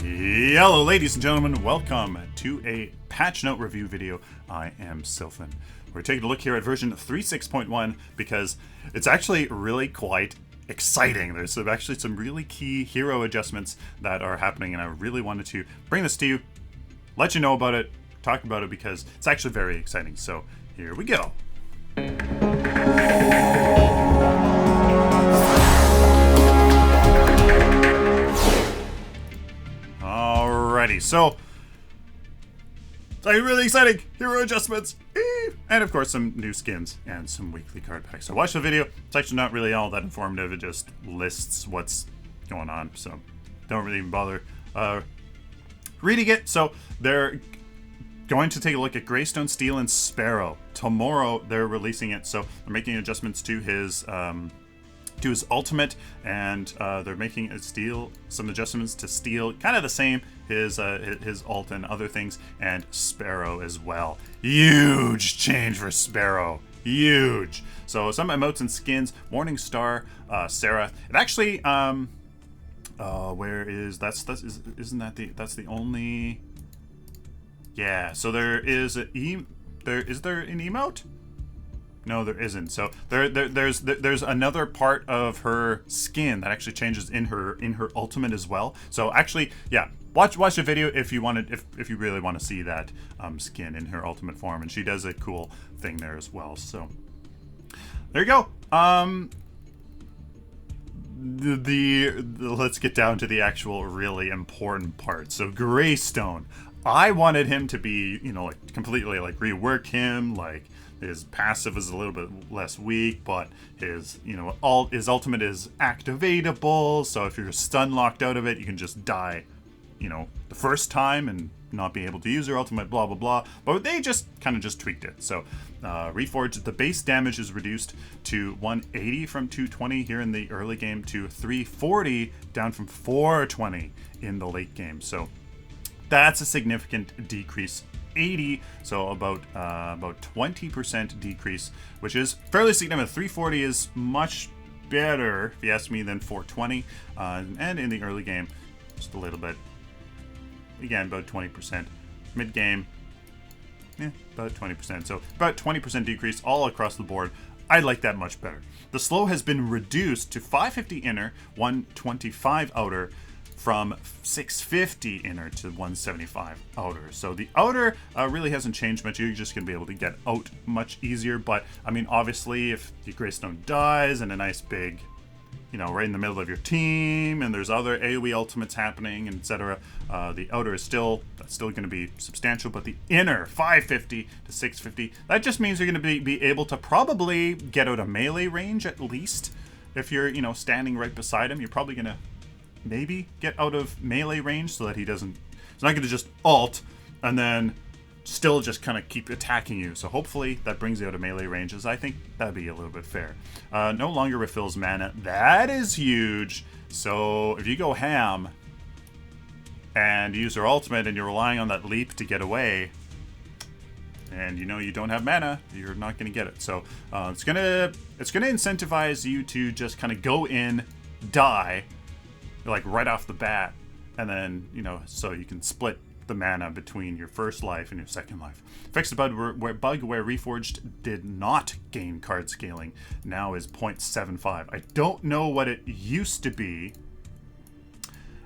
Hello ladies and gentlemen, welcome to a patch note review video. I am Sylphin. We're taking a look here at version 36.1 because it's actually really quite exciting. There's actually some really key hero adjustments that are happening, and I really wanted to bring this to you, let you know about it, talk about it, because it's actually very exciting. So here we go. Alrighty, so it's like really exciting hero adjustments, and of course some new skins and some weekly card packs. So watch the video. It's actually not really all that informative. It just lists what's going on, so don't really even bother reading it. So they're going to take a look at Greystone, Steel, and Sparrow. Tomorrow they're releasing it, so they're making adjustments to his ultimate, and they're making some adjustments to Steel, kind of the same, his ult and other things, and Sparrow as well. Huge change for Sparrow, huge. So some emotes and skins. Morning Star, Sarah. It actually, where is that's that's the only. Yeah. So there is is there an emote? No, there isn't. So there's another part of her skin that actually changes in her ultimate as well. So actually, yeah, watch the video if you wanted, if you really want to see that skin in her ultimate form, and she does a cool thing there as well. So there you go. Let's get down to the actual really important part. So Greystone, I wanted him to be, like completely like rework him, like his passive is a little bit less weak, but his his ultimate is activatable, so if you're stun locked out of it, you can just die the first time and not be able to use your ultimate, blah blah blah. But they just kind of tweaked it. So reforged, the base damage is reduced to 180 from 220 here in the early game, to 340 down from 420 in the late game. So that's a significant decrease. 80, so about 20% decrease, which is fairly significant. 340 is much better, if you ask me, than 420, and in the early game, just a little bit. Again, about 20%. Mid game, about 20%. So about 20% decrease all across the board. I like that much better. The slow has been reduced to 550 inner, 125 outer, from 650 inner to 175 outer. So the outer really hasn't changed much. You're just going to be able to get out much easier. But I mean, obviously, if the Greystone dies and a nice big, right in the middle of your team, and there's other AoE ultimates happening, and etc., the outer is still going to be substantial. But the inner, 550 to 650, that just means you're going to be able to probably get out of melee range at least. If you're standing right beside him, you're probably going to maybe get out of melee range so that he's not going to just ult and then still just kind of keep attacking you. So hopefully that brings you out of melee ranges. I think that'd be a little bit fair. No longer refills mana. That is huge. So if you go ham and use your ultimate and you're relying on that leap to get away, and you don't have mana, you're not going to get it. So it's gonna incentivize you to just kind of go in, die, like right off the bat, and then so you can split the mana between your first life and your second life. Fixed the bug where Reforged did not gain card scaling, now is 0.75. I don't know what it used to be,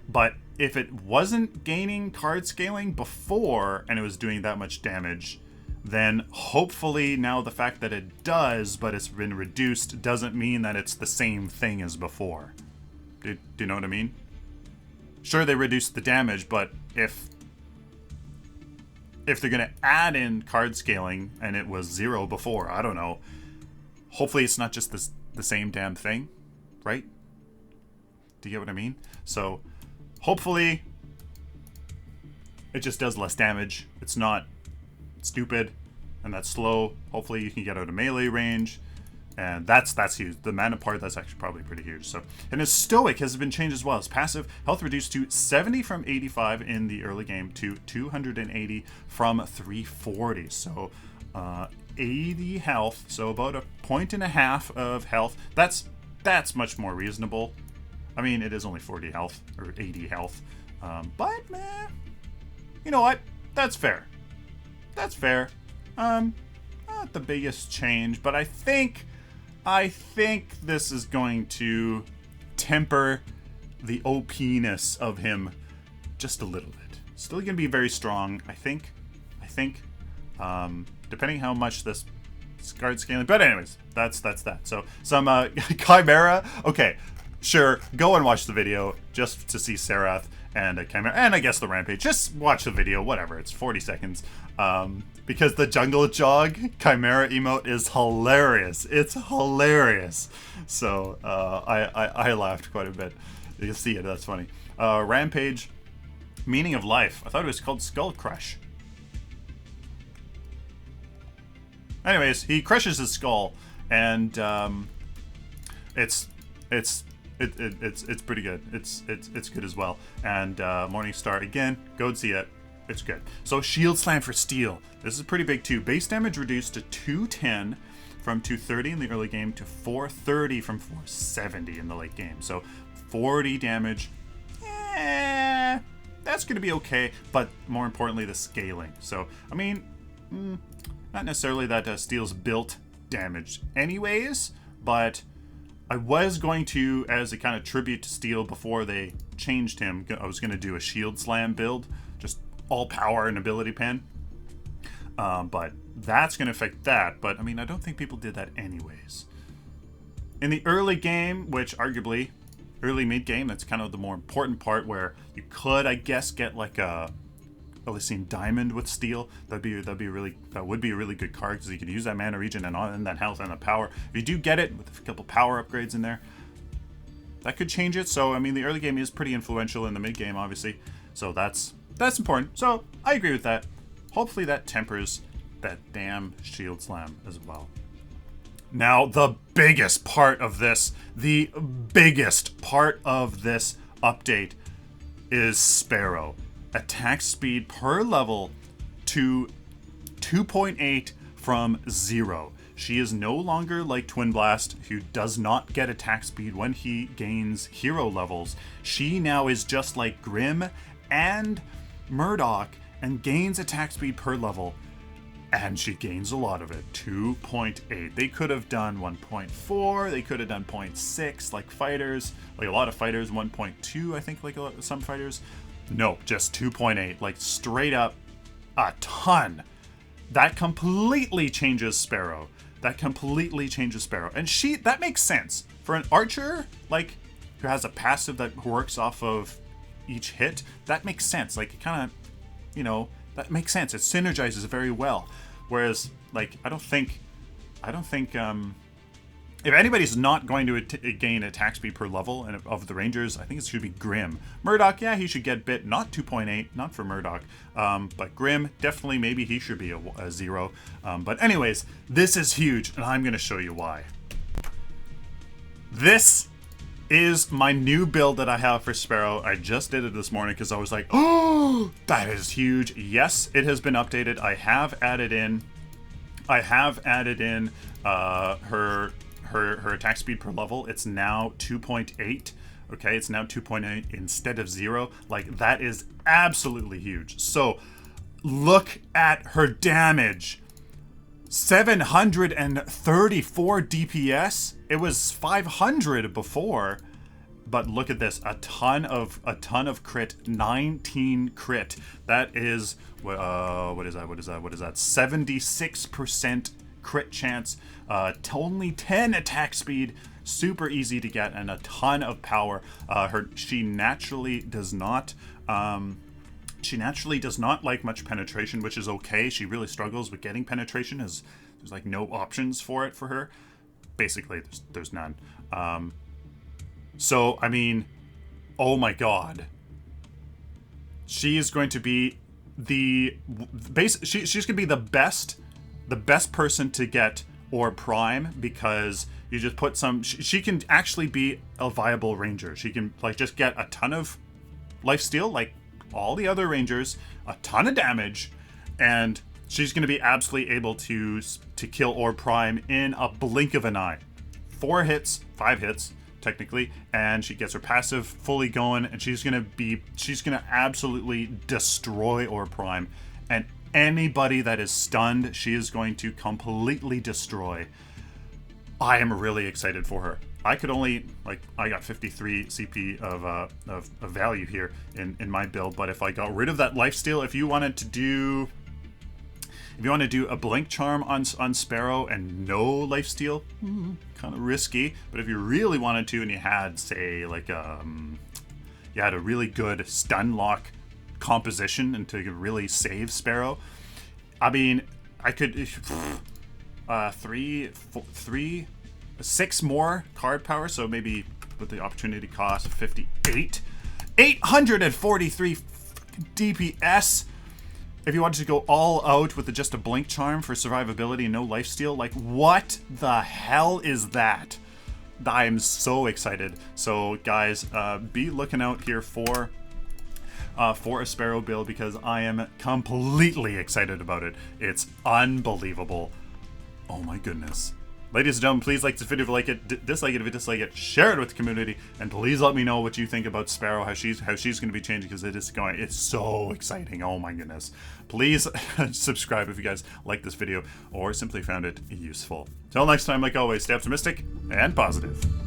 but if it wasn't gaining card scaling before and it was doing that much damage, then hopefully now the fact that it does, but it's been reduced, doesn't mean that it's the same thing as before. Do you know what I mean? Sure, they reduced the damage, but if they're going to add in card scaling and it was 0 before, I don't know. Hopefully it's not just the same damn thing, right? Do you get what I mean? So hopefully it just does less damage. It's not stupid and that's slow. Hopefully you can get out of melee range. And that's huge. The mana part, that's actually probably pretty huge. So, and his stoic has been changed as well. His passive health reduced to 70 from 85 in the early game to 280 from 340. So 80 health, so about 1.5 points of health. That's much more reasonable. I mean, it is only 40 health, or 80 health. But, man, you know what? That's fair. That's fair. Not the biggest change, but I think this is going to temper the OP-ness of him just a little bit. Still going to be very strong, I think. Depending how much this card scaling. But anyways, that's that. So some Chimera. Okay, sure. Go and watch the video just to see Serath and Chimera, and I guess the Rampage. Just watch the video, whatever. It's 40 seconds. Because the Jungle Jog Chimera emote is hilarious. It's hilarious. So I laughed quite a bit. You can see it. That's funny. Rampage, meaning of life. I thought it was called Skull Crush. Anyways, he crushes his skull, and it's pretty good. It's good as well. And Morningstar again, go and see it. It's good. So Shield Slam for Steel. This is pretty big too. Base damage reduced to 210 from 230 in the early game to 430 from 470 in the late game. So 40 damage. That's going to be okay. But more importantly, the scaling. So, I mean, not necessarily that Steel's built damage anyways, but I was going to, as a kind of tribute to Steel before they changed him, I was going to do a Shield Slam build. Just all power and ability pen. But that's going to affect that. But, I mean, I don't think people did that anyways. In the early game, which arguably, early mid-game, that's kind of the more important part where you could, I guess, get like a Elysian Diamond with Steel. That would be a really good card because you could use that mana regen and that health and the power. If you do get it with a couple power upgrades in there, that could change it. So, I mean, the early game is pretty influential in the mid-game, obviously. So that's important. So I agree with that. Hopefully that tempers that damn Shield Slam as well. Now, the biggest part of this update is Sparrow. Attack speed per level to 2.8 from 0. She is no longer like Twin Blast, who does not get attack speed when he gains hero levels. She now is just like Grim and Murdoch and gains attack speed per level, and she gains a lot of it. 2.8. They could have done 1.4, they could have done 0.6 like fighters, like a lot of fighters, 1.2 I think, like some fighters. No, just 2.8, like straight up a ton. That completely changes Sparrow. And that makes sense for an archer, like, who has a passive that works off of each hit. That makes sense. Like, it kind of, you know, that makes sense. It synergizes very well. Whereas, like, I don't think if anybody's not going to gain attack speed per level and of the Rangers, I think it should be Grim. Murdoch, yeah, he should get bit, not 2.8, not for Murdoch, but Grim, definitely, maybe he should be a 0. But anyways, this is huge, and I'm going to show you why. This is my new build that I have for Sparrow. I just did it this morning because I was like, oh, that is huge. Yes, it has been updated. I have added in her attack speed per level. It's now 2.8. Okay, it's now 2.8 instead of 0. Like, that is absolutely huge. So look at her damage. 734 DPS. It was 500 before, but look at this, a ton of crit, 19 crit. That is what is that? 76% crit chance, only 10 attack speed, super easy to get, and a ton of power. She naturally does not like much penetration, which is okay. She really struggles with getting penetration, as there's like no options for it for her. Basically, there's none. So, I mean, oh my god. She is going to be she's going to be the best person to get Orb Prime, because you just put some, she can actually be a viable ranger. She can like just get a ton of lifesteal like all the other rangers, a ton of damage, and she's going to be absolutely able to kill Orb Prime in a blink of an eye. 4 hits, 5 hits technically, and she gets her passive fully going, and she's gonna absolutely destroy Orb Prime, and anybody that is stunned, she is going to completely destroy. I am really excited for her. I could only, like, I got 53 CP of value here in my build, but if I got rid of that lifesteal, if you want to do a blink charm on Sparrow and no lifesteal, kind of risky. But if you really wanted to, and you had, say, like you had a really good stun lock composition and to really save Sparrow, I mean, I could 6 more card power, so maybe with the opportunity cost of 58, 843 DPS. If you wanted to go all out with just a blink charm for survivability and no lifesteal, like, what the hell is that? I am so excited. So guys, be looking out here for a Sparrow build, because I am completely excited about it. It's unbelievable. Oh my goodness. Ladies and gentlemen, please like this video if you like it, dislike it if you dislike it, share it with the community, and please let me know what you think about Sparrow, how she's going to be changing, because it's so exciting. Oh my goodness. Please subscribe if you guys like this video or simply found it useful. Till next time, like always, stay optimistic and positive.